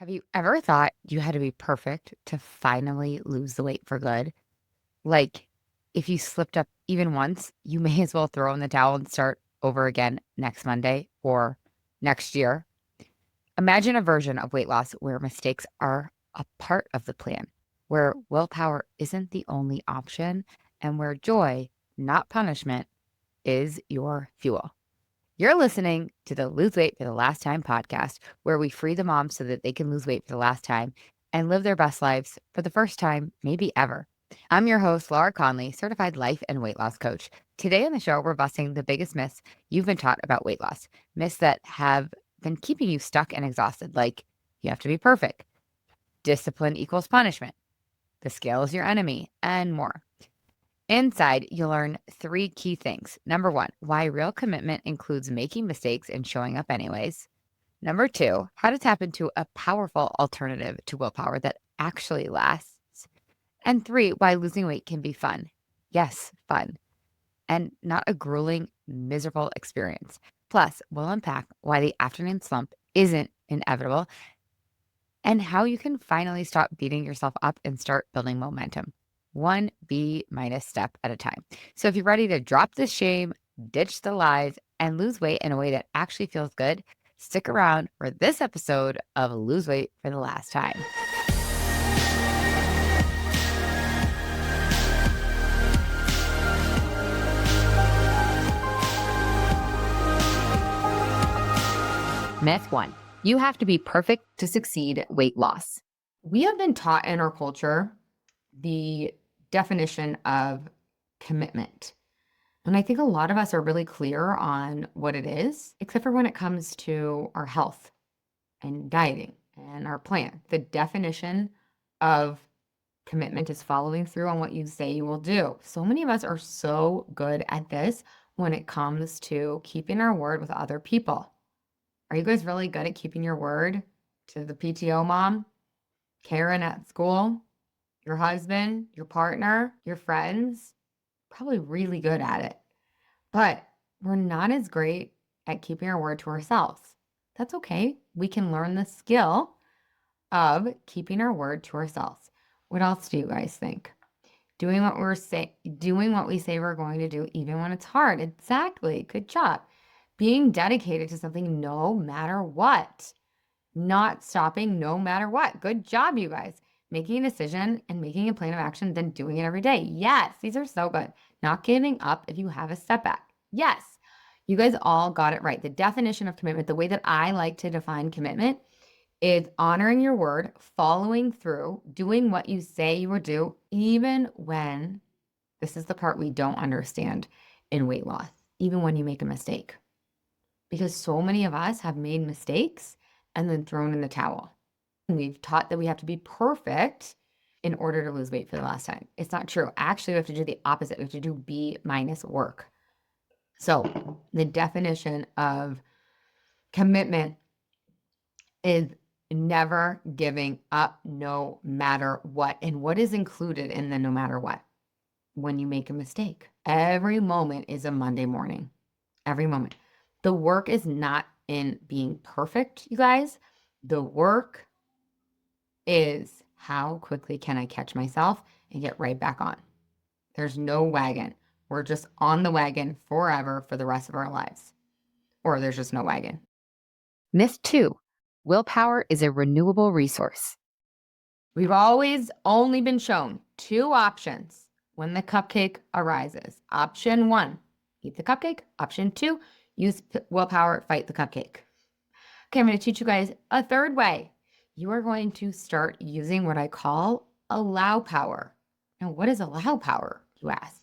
Have you ever thought you had to be perfect to finally lose the weight for good? Like, if you slipped up even once, you may as well throw in the towel and start over again next Monday or next year. Imagine a version of weight loss where mistakes are a part of the plan, where willpower isn't the only option, and where joy, not punishment, is your fuel. You're listening to the Lose Weight for the Last Time podcast, where we free the moms so that they can lose weight for the last time and live their best lives for the first time, maybe ever. I'm your host, Laura Conley, certified life and weight loss coach. Today on the show, we're busting the biggest myths you've been taught about weight loss, myths that have been keeping you stuck and exhausted, like you have to be perfect, discipline equals punishment, the scale is your enemy, and more. Inside, you'll learn three key things. Number one, why real commitment includes making mistakes and showing up anyways. Number two, how to tap into a powerful alternative to willpower that actually lasts. And three, why losing weight can be fun. Yes, fun. And not a grueling, miserable experience. Plus, we'll unpack why the afternoon slump isn't inevitable and how you can finally stop beating yourself up and start building momentum. One B minus step at a time. So if you're ready to drop the shame, ditch the lies, and lose weight in a way that actually feels good, stick around for this episode of Lose Weight for the Last Time. Myth one, you have to be perfect to succeed weight loss. We have been taught in our culture the definition of commitment. And I think a lot of us are really clear on what it is, except for when it comes to our health and dieting and our plan. The definition of commitment is following through on what you say you will do. So many of us are so good at this when it comes to keeping our word with other people. Are you guys really good at keeping your word to the PTO mom, Karen at school, your husband, your partner, your friends? Probably really good at it. But we're not as great at keeping our word to ourselves. That's okay. We can learn the skill of keeping our word to ourselves. What else do you guys think? Doing what we say we're going to do, even when it's hard. Exactly. Good job. Being dedicated to something no matter what. Not stopping no matter what. Good job, you guys. Making a decision and making a plan of action, then doing it every day. Yes, these are so good. Not giving up if you have a setback. Yes, you guys all got it right. The definition of commitment, the way that I like to define commitment, is honoring your word, following through, doing what you say you will do, even when, this is the part we don't understand in weight loss, even when you make a mistake. Because so many of us have made mistakes and then thrown in the towel. And we've taught that we have to be perfect in order to lose weight for the last time. It's not true. Actually, we have to do the opposite. We have to do B minus work. So the definition of commitment is never giving up no matter what. And what is included in the no matter what? When you make a mistake. Every moment is a Monday morning. Every moment. The work is not in being perfect, you guys. The work is how quickly can I catch myself and get right back on. There's no wagon. We're just on the wagon forever for the rest of our lives. Or there's just no wagon. Myth two, willpower is a renewable resource. We've always only been shown two options when the cupcake arises. Option one, eat the cupcake. Option two, use willpower, fight the cupcake. Okay, I'm going to teach you guys a third way. You are going to start using what I call allow power. Now, what is allow power, you ask?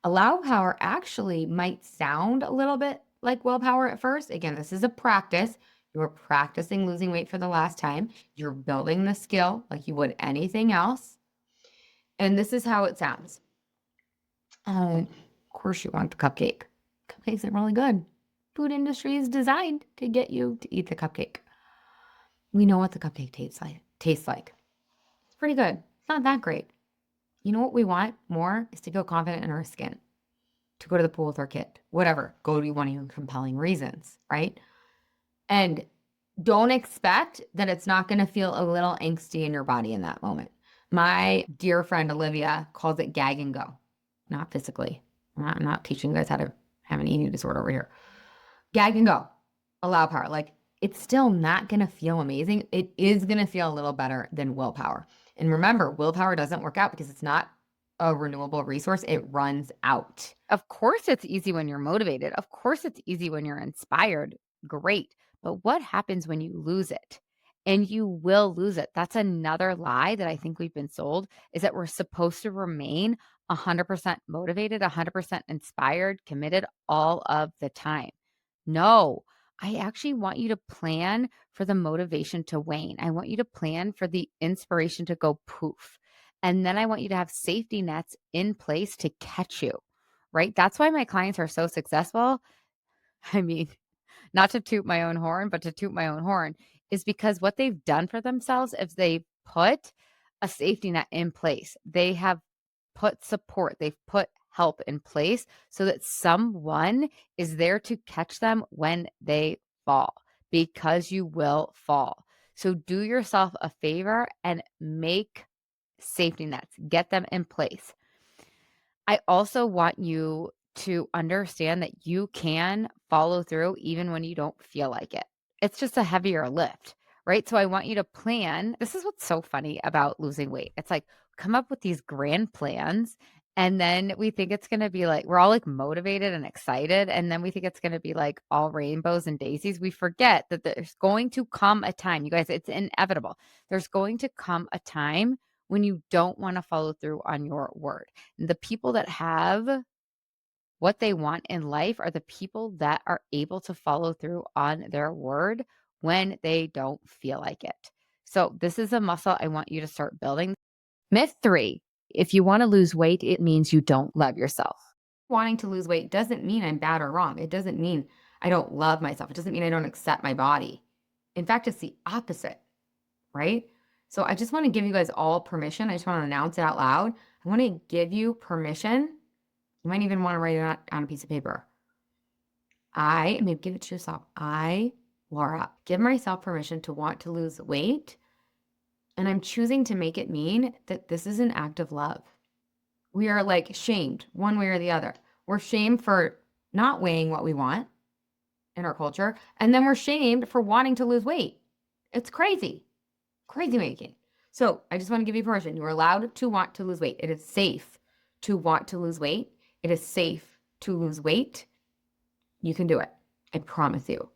Allow power actually might sound a little bit like willpower at first. Again, this is a practice. You're practicing losing weight for the last time. You're building the skill like you would anything else. And this is how it sounds. Of course you want a cupcake. Cupcakes are really good. Food industry is designed to get you to eat the cupcake. We know what the cupcake tastes like. It's pretty good. It's not that great. You know what we want more is to feel confident in our skin, to go to the pool with our kid, whatever. Go to one of your compelling reasons, right? And Don't expect that it's not going to feel a little angsty in your body in that moment. My dear friend Olivia calls it gag and go, not physically. I'm not teaching you guys how to have an eating disorder over here. Gag and go, allow power. Like, it's still not going to feel amazing. It is going to feel a little better than willpower. And remember, willpower doesn't work out because it's not a renewable resource. It runs out. Of course, it's easy when you're motivated. Of course, it's easy when you're inspired. Great. But what happens when you lose it? And you will lose it. That's another lie that I think we've been sold, is that we're supposed to remain 100% motivated, 100% inspired, committed all of the time. No, I actually want you to plan for the motivation to wane. I want you to plan for the inspiration to go poof. And then I want you to have safety nets in place to catch you, right? That's why my clients are so successful. I mean, not to toot my own horn, but to toot my own horn, is because what they've done for themselves is they put a safety net in place. They have put support, they've put help in place so that someone is there to catch them when they fall, because you will fall. So do yourself a favor and make safety nets, get them in place. I also want you to understand that you can follow through even when you don't feel like it. It's just a heavier lift, right? So I want you to plan. This is what's so funny about losing weight. It's like, come up with these grand plans. And then we think it's going to be like, we're all like motivated and excited. And then we think it's going to be like all rainbows and daisies. We forget that there's going to come a time, you guys, it's inevitable. There's going to come a time when you don't want to follow through on your word. The people that have what they want in life are the people that are able to follow through on their word when they don't feel like it. So, this is a muscle I want you to start building. Myth 3, if you want to lose weight, it means you don't love yourself. Wanting to lose weight doesn't mean I'm bad or wrong. It doesn't mean I don't love myself. It doesn't mean I don't accept my body. In fact, it's the opposite, right? So I just want to give you guys all permission. I just want to announce it out loud. I want to give you permission. You might even want to write it on a piece of paper. Maybe give it to yourself. Laura, give myself permission to want to lose weight. And I'm choosing to make it mean that this is an act of love. We are like shamed one way or the other. We're shamed for not weighing what we want in our culture. And then we're shamed for wanting to lose weight. It's crazy, crazy making. So I just want to give you permission. You're allowed to want to lose weight. It is safe to want to lose weight. It is safe to lose weight. You can do it. I promise you.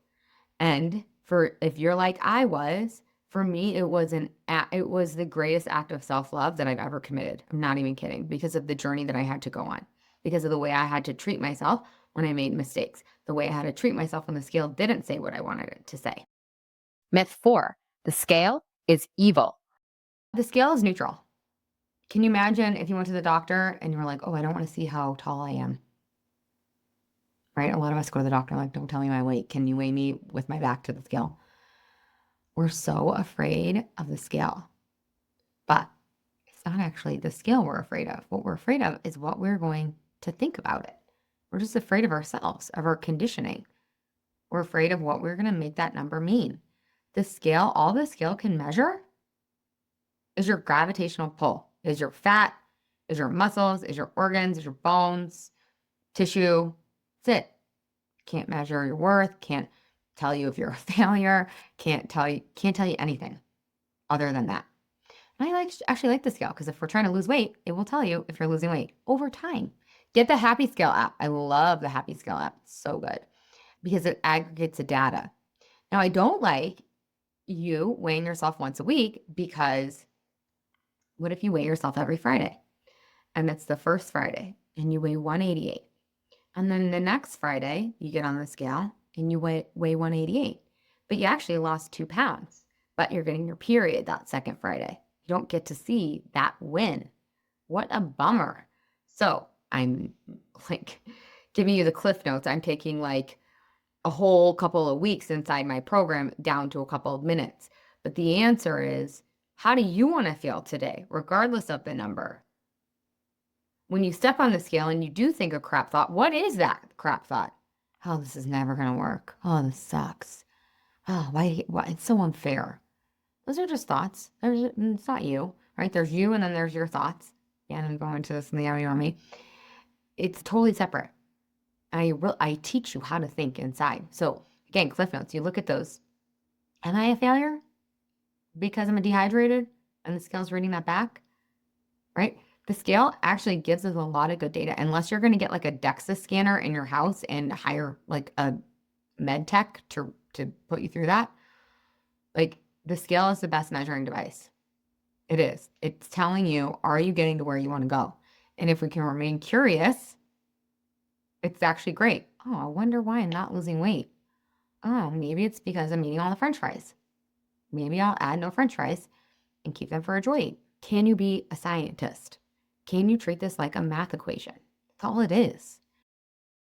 And if you're like I was, for me, it was the greatest act of self-love that I've ever committed. I'm not even kidding, because of the journey that I had to go on, because of the way I had to treat myself when I made mistakes, the way I had to treat myself when the scale didn't say what I wanted it to say. Myth 4, the scale is evil. The scale is neutral. Can you imagine if you went to the doctor and you were like, oh, I don't want to see how tall I am? Right? A lot of us go to the doctor like, don't tell me my weight. Can you weigh me with my back to the scale? We're so afraid of the scale. But it's not actually the scale we're afraid of. What we're afraid of is what we're going to think about it. We're just afraid of ourselves, of our conditioning. We're afraid of what we're going to make that number mean. The scale, all the scale can measure is your gravitational pull, is your fat, is your muscles, is your organs, is your bones, tissue. That's it. Can't measure your worth, can't tell you if you're a failure, can't tell you anything other than that. And I actually like the scale, because if we're trying to lose weight, it will tell you if you're losing weight over time. Get the Happy Scale app. I love the Happy Scale app. It's so good because it aggregates the data. Now, I don't like you weighing yourself once a week, because what if you weigh yourself every Friday and it's the first Friday and you weigh 188, and then the next Friday you get on the scale and you weigh 188, but you actually lost 2 pounds, but you're getting your period that second Friday. You don't get to see that win. What a bummer. So I'm like giving you the cliff notes. I'm taking like a whole couple of weeks inside my program down to a couple of minutes. But the answer is, how do you want to feel today, regardless of the number? When you step on the scale and you do think a crap thought, what is that crap thought? Oh, this is never going to work. Oh, this sucks. Oh, why? It's so unfair. Those are just thoughts. It's not you, right? There's you and then there's your thoughts. Yeah, and I'm going to this in the yummy on me. It's totally separate. I teach you how to think inside. So again, Cliff Notes, you look at those. Am I a failure because I'm dehydrated and the scale's reading that back, right? The scale actually gives us a lot of good data, unless you're going to get like a DEXA scanner in your house and hire like a med tech to put you through that. Like the scale is the best measuring device. It is. It's telling you, are you getting to where you want to go? And if we can remain curious, it's actually great. Oh, I wonder why I'm not losing weight. Oh, maybe it's because I'm eating all the French fries. Maybe I'll add no French fries and keep them for a joy. Can you be a scientist? Can you treat this like a math equation? That's all it is.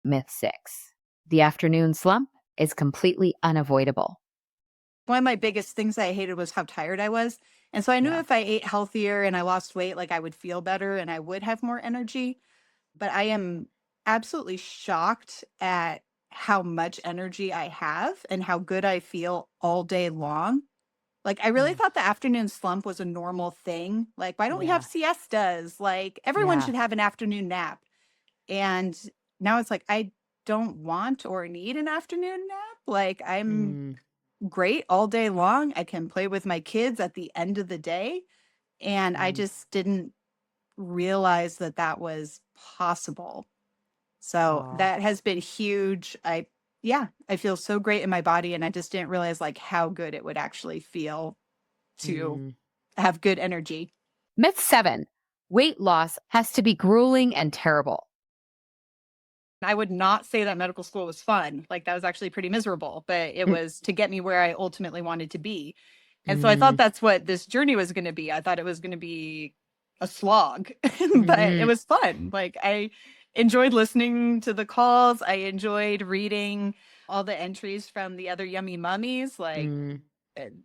Myth 6. The afternoon slump is completely unavoidable. One of my biggest things I hated was how tired I was. And so I knew Yeah. if I ate healthier and I lost weight, like I would feel better and I would have more energy. But I am absolutely shocked at how much energy I have and how good I feel all day long. Like, I really Mm, thought the afternoon slump was a normal thing. Like, why don't we have yeah. siestas? Like, everyone Yeah. should have an afternoon nap. And now it's like, I don't want or need an afternoon nap. Like, I'm Mm, great all day long. I can play with my kids at the end of the day. And I mm. just didn't realize that that was possible. So Oh. that has been huge. Yeah, I feel so great in my body. And I just didn't realize like how good it would actually feel to Mm. have good energy. Myth 7. Weight loss has to be grueling and terrible. I would not say that medical school was fun. Like that was actually pretty miserable, but it Mm, was to get me where I ultimately wanted to be. And so I thought Mm. that's what this journey was going to be. I thought it was going to be a slog, but it Mm. was fun. Like I enjoyed listening to the calls. I enjoyed reading all the entries from the other yummy mummies. Like Mm.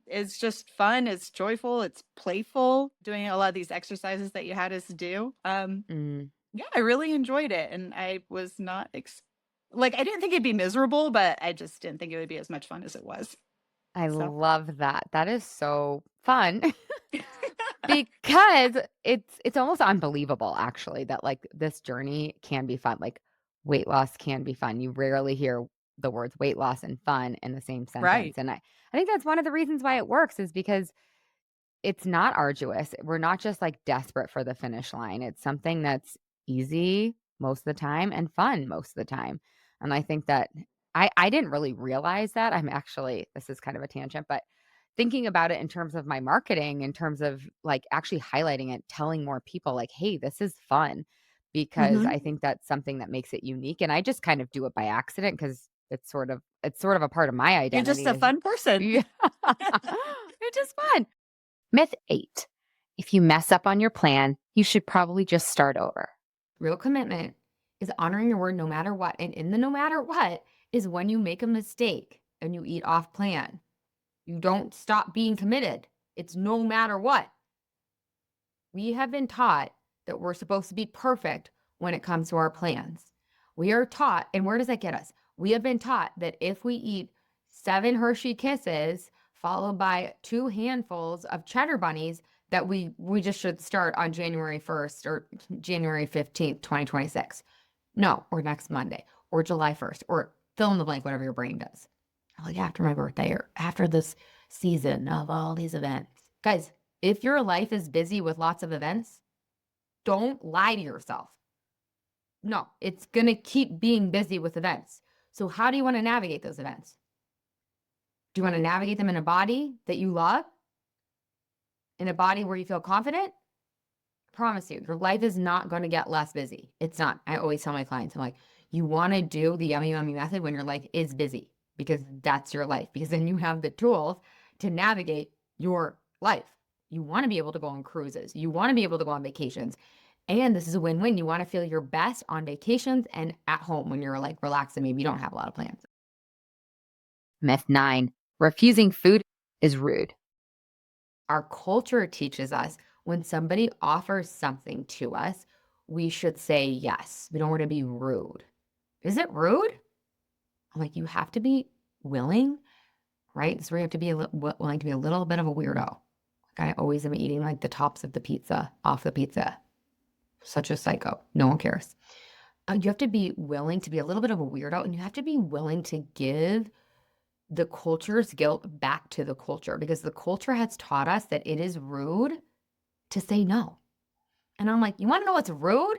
it's just fun. It's joyful. It's playful doing a lot of these exercises that you had us do. Mm. Yeah, I really enjoyed it, and I was not like, I didn't think it'd be miserable, but I just didn't think it would be as much fun as it was. I So love that. That is so fun because it's almost unbelievable actually that like this journey can be fun. Like weight loss can be fun. You rarely hear the words weight loss and fun in the same sentence. Right. And I think that's one of the reasons why it works is because it's not arduous. We're not just like desperate for the finish line. It's something that's easy most of the time and fun most of the time. And I think that I didn't really realize that. I'm actually, this is kind of a tangent, but thinking about it in terms of my marketing, in terms of like actually highlighting it, telling more people like, hey, this is fun, because Mhm. I think that's something that makes it unique. And I just kind of do it by accident because it's sort of a part of my You're just identity a is fun person. yeah. It's just fun. Myth 8. If you mess up on your plan, you should probably just start over. Real commitment is honoring your word no matter what. And in the no matter what is when you make a mistake and you eat off plan. You don't stop being committed. It's no matter what. We have been taught that we're supposed to be perfect when it comes to our plans. We are taught, and where does that get us? We have been taught that if we eat 7 Hershey Kisses followed by 2 handfuls of Cheddar Bunnies, that we just should start on January 1st or January 15th, 2026. No, or next Monday, or July 1st, or fill in the blank, whatever your brain does. Like after my birthday or after this season of all these events. Guys, if your life is busy with lots of events, don't lie to yourself. No, it's going to keep being busy with events. So, how do you want to navigate those events? Do you want to navigate them in a body that you love? In a body where you feel confident? I promise you, your life is not going to get less busy. It's not. I always tell my clients, I'm like, you want to do the yummy yummy method when your life is busy because that's your life, because then you have the tools to navigate your life. You want to be able to go on cruises. You want to be able to go on vacations. And this is a win-win. You want to feel your best on vacations and at home when you're like relaxed and maybe you don't have a lot of plans. Myth 9. Refusing food is rude. Our culture teaches us when somebody offers something to us, we should say yes. We don't want to be rude. Is it rude? I'm like, you have to be willing right? It's where you have to be willing to be a little bit of a weirdo. Like I always am eating like the tops of the pizza off the pizza. Such a psycho. No one cares. You have to be willing to be a little bit of a weirdo, and you have to be willing to give the culture's guilt back to the culture, because the culture has taught us that it is rude to say no. And I'm like, you want to know what's rude?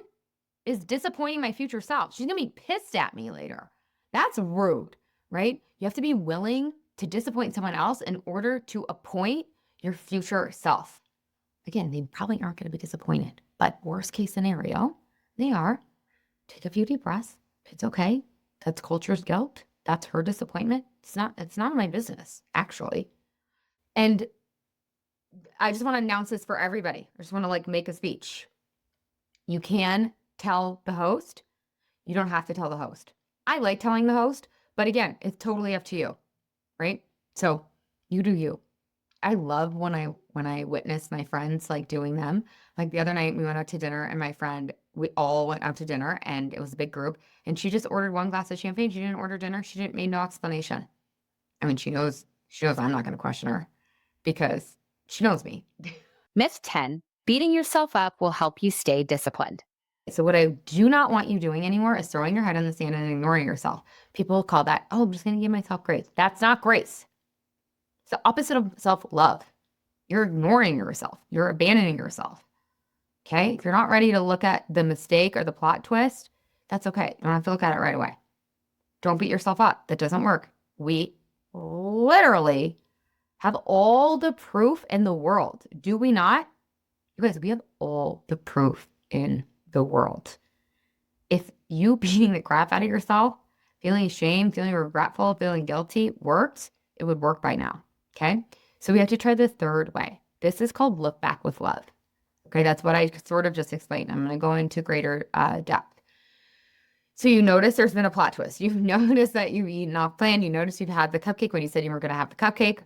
Is disappointing my future self. She's going to be pissed at me later. That's rude, right? You have to be willing to disappoint someone else in order to appoint your future self. Again, they probably aren't going to be disappointed, but worst case scenario, they are. Take a few deep breaths. It's okay. That's culture's guilt. That's her disappointment. It's not my business, actually. And I just want to announce this for everybody. I just want to like make a speech. You can tell the host. You don't have to tell the host. I like telling the host, but again, it's totally up to you, right? So you do you. I love when I witness my friends like doing them. Like the other night we went out to dinner and my friend, we all went out to dinner and it was a big group and she just ordered one glass of champagne. She didn't order dinner. She didn't make no explanation. I mean, she knows I'm not going to question her because she knows me. Myth 10, beating yourself up will help you stay disciplined. So what I do not want you doing anymore is throwing your head in the sand and ignoring yourself. People call that, oh, I'm just going to give myself grace. That's not grace. It's the opposite of self-love. You're ignoring yourself. You're abandoning yourself. Okay? If you're not ready to look at the mistake or the plot twist, that's okay. You don't have to look at it right away. Don't beat yourself up. That doesn't work. We literally have all the proof in the world. Do we not? You guys, we have all the proof in the world. If you beating the crap out of yourself, feeling shame, feeling regretful, feeling guilty worked, it would work by now. Okay? So we have to try the third way. This is called look back with love. Okay, that's what I sort of just explained. I'm going to go into greater depth. So you notice there's been a plot twist. You've noticed that you've eaten off plan. You notice you've had the cupcake when you said you were going to have the cupcake.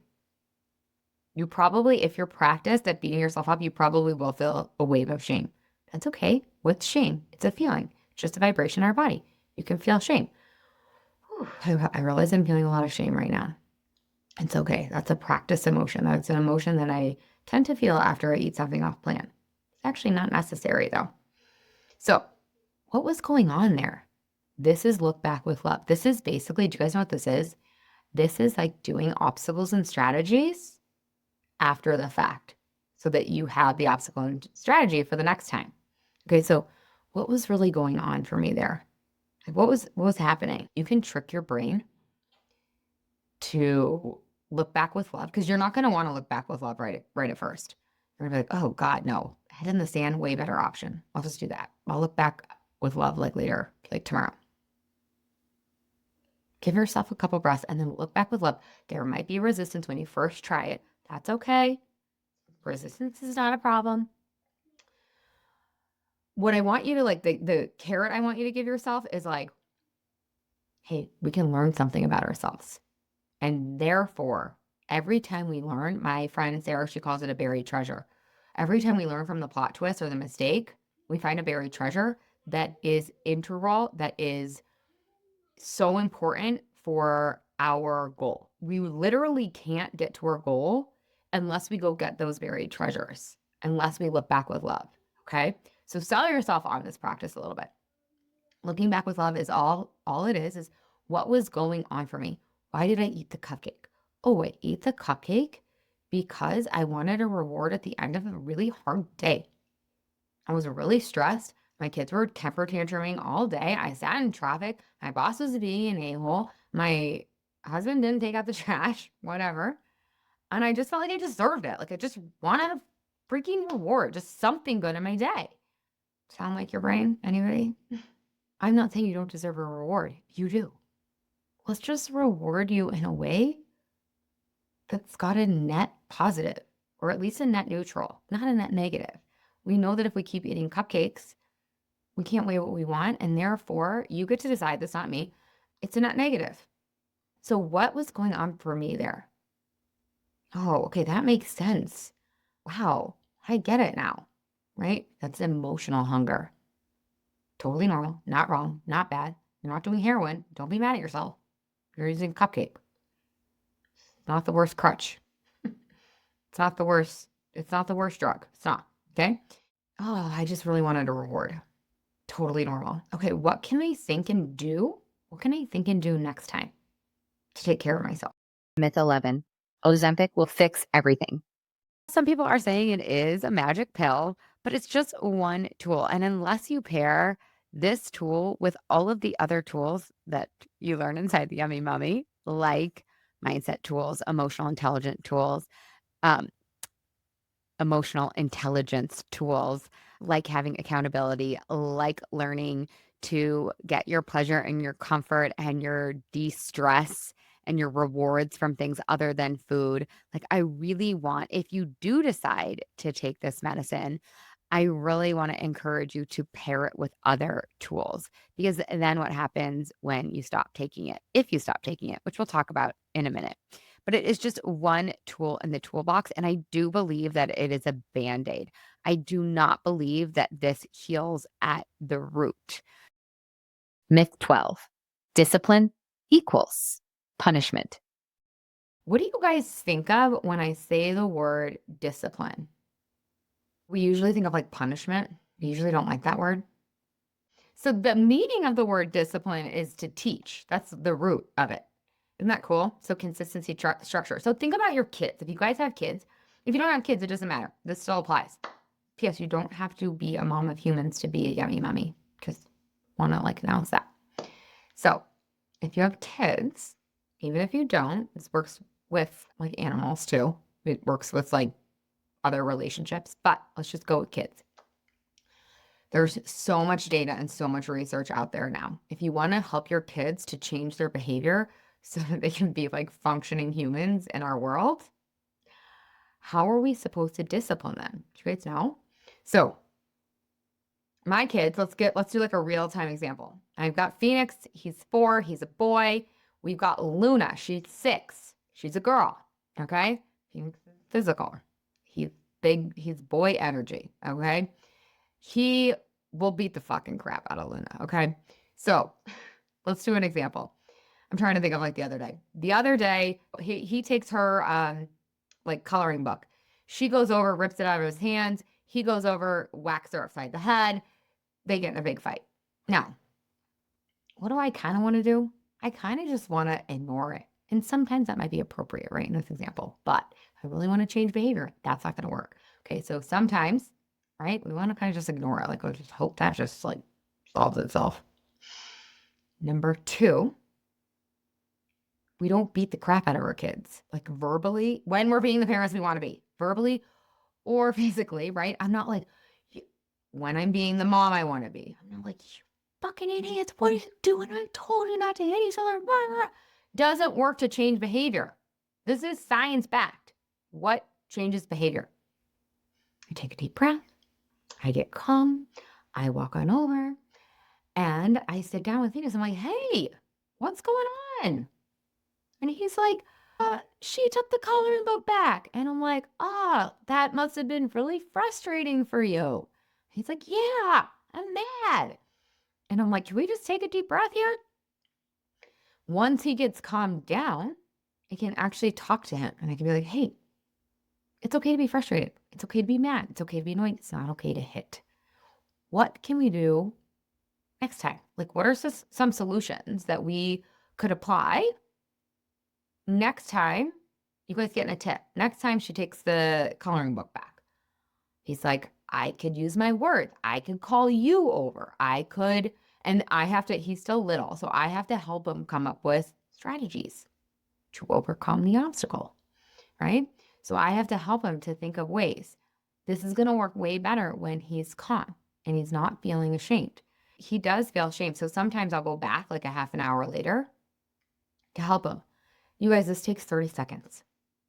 You probably, if you're practiced at beating yourself up, you probably will feel a wave of shame. That's okay with shame. It's a feeling. It's just a vibration in our body. You can feel shame. I realize I'm feeling a lot of shame right now. It's okay. That's a practice emotion. That's an emotion that I tend to feel after I eat something off plan. It's actually not necessary though. So what was going on there? This is look back with love. This is basically, do you guys know what this is? This is like doing obstacles and strategies after the fact so that you have the obstacle and strategy for the next time. Okay, so what was really going on for me there? Like what was happening? You can trick your brain to look back with love because you're not going to want to look back with love right at first. You're going to be like, oh God, no, head in the sand, way better option. I'll just do that. I'll look back with love like later, like tomorrow. Give yourself a couple breaths and then look back with love. There might be resistance when you first try it. That's okay. Resistance is not a problem. What I want you to like, the carrot I want you to give yourself is like, hey, we can learn something about ourselves. And therefore, every time we learn, my friend Sarah, she calls it a buried treasure. Every time we learn from the plot twist or the mistake, we find a buried treasure that is integral, that is so important for our goal. We literally can't get to our goal unless we go get those buried treasures, unless we look back with love. Okay. So sell yourself on this practice a little bit. Looking back with love is all it is what was going on for me. Why did I eat the cupcake? Oh, I ate the cupcake because I wanted a reward at the end of a really hard day. I was really stressed. My kids were temper tantruming all day. I sat in traffic. My boss was being an a-hole. My husband didn't take out the trash, whatever. And I just felt like I deserved it. Like I just wanted a freaking reward, just something good in my day. Sound like your brain? Anybody? I'm not saying you don't deserve a reward. You do. Let's just reward you in a way that's got a net positive, or at least a net neutral, not a net negative. We know that if we keep eating cupcakes, we can't weigh what we want, and therefore you get to decide. That's not me. It's a net negative. So what was going on for me there? Oh, okay, that makes sense. Wow, I get it now, right? That's emotional hunger. Totally normal, not wrong, not bad. You're not doing heroin. Don't be mad at yourself. You're using a cupcake. Not the worst crutch. It's not the worst. It's not the worst drug. It's not. Okay. Oh, I just really wanted a reward. Totally normal. Okay. What can I think and do? What can I think and do next time to take care of myself? Myth 11. Ozempic will fix everything. Some people are saying it is a magic pill, but it's just one tool. And unless you pair this tool with all of the other tools that you learn inside the Yummy Mummy, like mindset tools, um, emotional intelligence tools, like having accountability, like learning to get your pleasure and your comfort and your de-stress and your rewards from things other than food. Like, I really want, if you do decide to take this medicine, I really want to encourage you to pair it with other tools, because then what happens when you stop taking it, if you stop taking it, which we'll talk about in a minute, but it is just one tool in the toolbox. And I do believe that it is a band aid. I do not believe that this heals at the root. Myth 12. Discipline equals punishment. What do you guys think of when I say the word discipline? We usually think of like punishment. We usually don't like that word. So the meaning of the word discipline is to teach. That's the root of it. Isn't that cool? So consistency, structure. So think about your kids. If you guys have kids, if you don't have kids, it doesn't matter. This still applies. P.S. You don't have to be a mom of humans to be a yummy mummy. Just want to like announce that. So if you have kids, even if you don't, this works with like animals too. It works with like other relationships, but let's just go with kids. There's so much data and so much research out there now. If you want to help your kids to change their behavior so that they can be like functioning humans in our world, how are we supposed to discipline them? Do you guys know? So my kids, let's do like a real-time example. I've got Phoenix, he's 4, he's a boy. We've got Luna, she's 6. She's a girl. Okay? Phoenix is physical. He's big, he's boy energy. Okay? He will beat the fucking crap out of Luna. Okay? So let's do an example. I'm trying to think of like the other day. The other day, he takes her like coloring book. She goes over, rips it out of his hands. He goes over, whacks her upside the head. They get in a big fight. Now, what do I kind of want to do? I kind of just want to ignore it. And sometimes that might be appropriate, right, in this example. But if I really want to change behavior, that's not going to work. Okay, so sometimes, right, we want to kind of just ignore it. Like, we'll just hope that just like solves itself. Number 2, we don't beat the crap out of our kids, like verbally, when we're being the parents we want to be, verbally or physically, right? I'm not like, when I'm being the mom I want to be, I'm not like, you fucking idiots, what are you doing? I told you not to hit each other. Doesn't work to change behavior. This is science backed. What changes behavior? I take a deep breath. I get calm. I walk on over and I sit down with Venus. I'm like, hey, what's going on? And he's like, she took the coloring book back. And I'm like, that must have been really frustrating for you. He's like, yeah, I'm mad. And I'm like, can we just take a deep breath here? Once he gets calmed down, I can actually talk to him. And I can be like, hey, it's okay to be frustrated. It's okay to be mad. It's okay to be annoyed. It's not okay to hit. What can we do next time? Like, what are some solutions that we could apply next time? You guys getting a tip. Next time she takes the coloring book back, he's like, I could use my words. I could call you over. I could, and I have to, he's still little, so I have to help him come up with strategies to overcome the obstacle, right? So I have to help him to think of ways. This is going to work way better when he's calm and he's not feeling ashamed. He does feel ashamed. So sometimes I'll go back like a half an hour later to help him. You guys, this takes 30 seconds.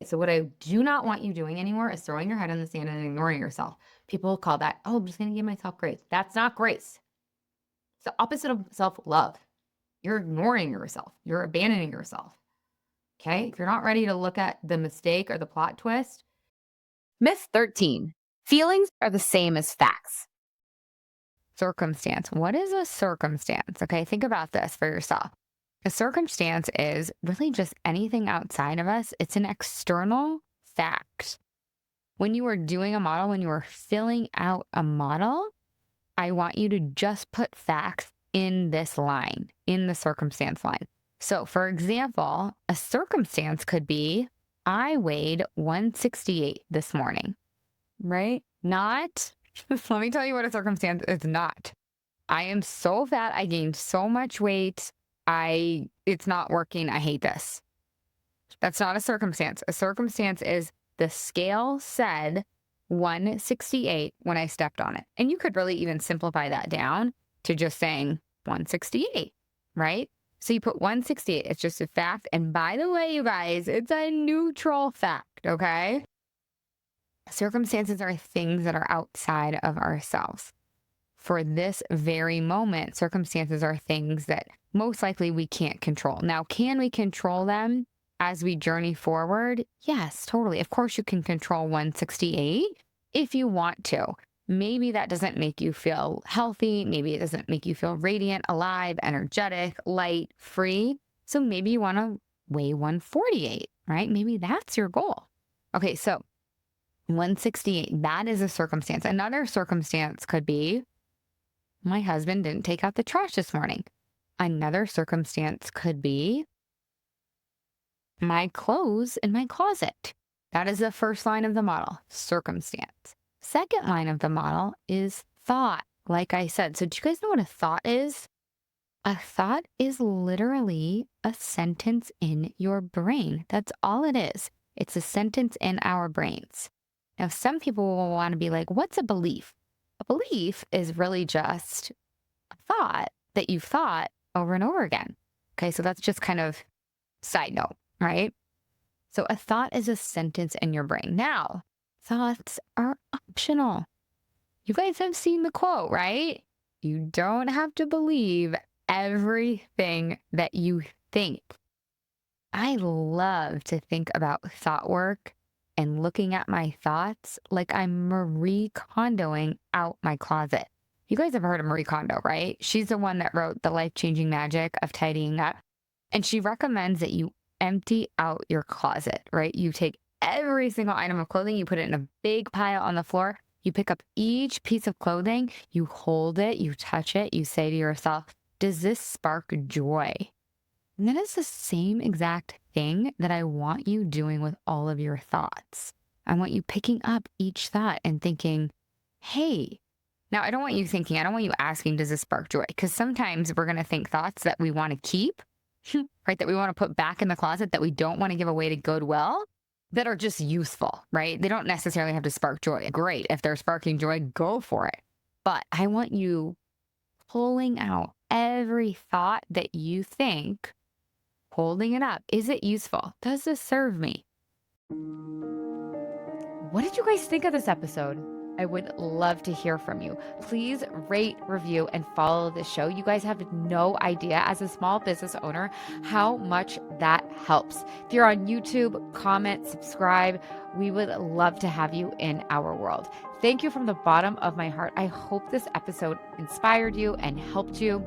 So what I do not want you doing anymore is throwing your head in the sand and ignoring yourself. People call that, oh, I'm just going to give myself grace. That's not grace. It's the opposite of self-love. You're ignoring yourself. You're abandoning yourself. Okay? If you're not ready to look at the mistake or the plot twist. Myth 13. Feelings are the same as facts. Circumstance. What is a circumstance? Okay, think about this for yourself. A circumstance is really just anything outside of us. It's an external fact. When you are doing a model, when you are filling out a model, I want you to just put facts in this line, in the circumstance line. So, for example, a circumstance could be I weighed 168 this morning, right? Not, let me tell you what a circumstance is not. I am so fat. I gained so much weight. It's not working. I hate this. That's not a circumstance. A circumstance is the scale said 168 when I stepped on it. And you could really even simplify that down to just saying 168, right? So you put 168. It's just a fact. And by the way, you guys, it's a neutral fact, okay? Circumstances are things that are outside of ourselves. For this very moment, circumstances are things that most likely we can't control. Now, can we control them as we journey forward? Yes, totally. Of course, you can control 168 if you want to. Maybe that doesn't make you feel healthy. Maybe it doesn't make you feel radiant, alive, energetic, light, free. So maybe you want to weigh 148, right? Maybe that's your goal. Okay, so 168, that is a circumstance. Another circumstance could be my husband didn't take out the trash this morning. Another circumstance could be my clothes in my closet. That is the first line of the model, circumstance. Second line of the model is thought, like I said. So do you guys know what a thought is? A thought is literally a sentence in your brain. That's all it is. It's a sentence in our brains. Now, some people will want to be like, what's a belief? A belief is really just a thought that you've thought over and over again. Okay, so that's just kind of side note, right? So a thought is a sentence in your brain. Now, thoughts are optional. You guys have seen the quote, right? You don't have to believe everything that you think. I love to think about thought work and looking at my thoughts like I'm Marie Kondoing out my closet. You guys have heard of Marie Kondo, right? She's the one that wrote The Life-Changing Magic of Tidying Up. And she recommends that you empty out your closet, right? You take every single item of clothing, you put it in a big pile on the floor. You pick up each piece of clothing, you hold it, you touch it, you say to yourself, does this spark joy? And that is the same exact thing that I want you doing with all of your thoughts. I want you picking up each thought and thinking, hey, now I don't want you asking, does this spark joy? Because sometimes we're going to think thoughts that we want to keep, right? That we want to put back in the closet, that we don't want to give away to Goodwill, that are just useful, right? They don't necessarily have to spark joy. Great. If they're sparking joy, go for it. But I want you pulling out every thought that you think, holding it up. Is it useful? Does this serve me? What did you guys think of this episode? I would love to hear from you. Please rate, review, and follow the show. You guys have no idea, as a small business owner, how much that helps. If you're on YouTube, comment, subscribe. We would love to have you in our world. Thank you from the bottom of my heart. I hope this episode inspired you and helped you.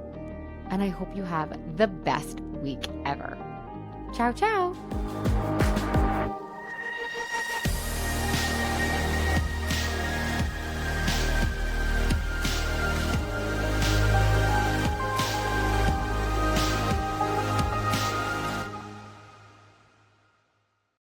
And I hope you have the best week ever. Ciao, ciao.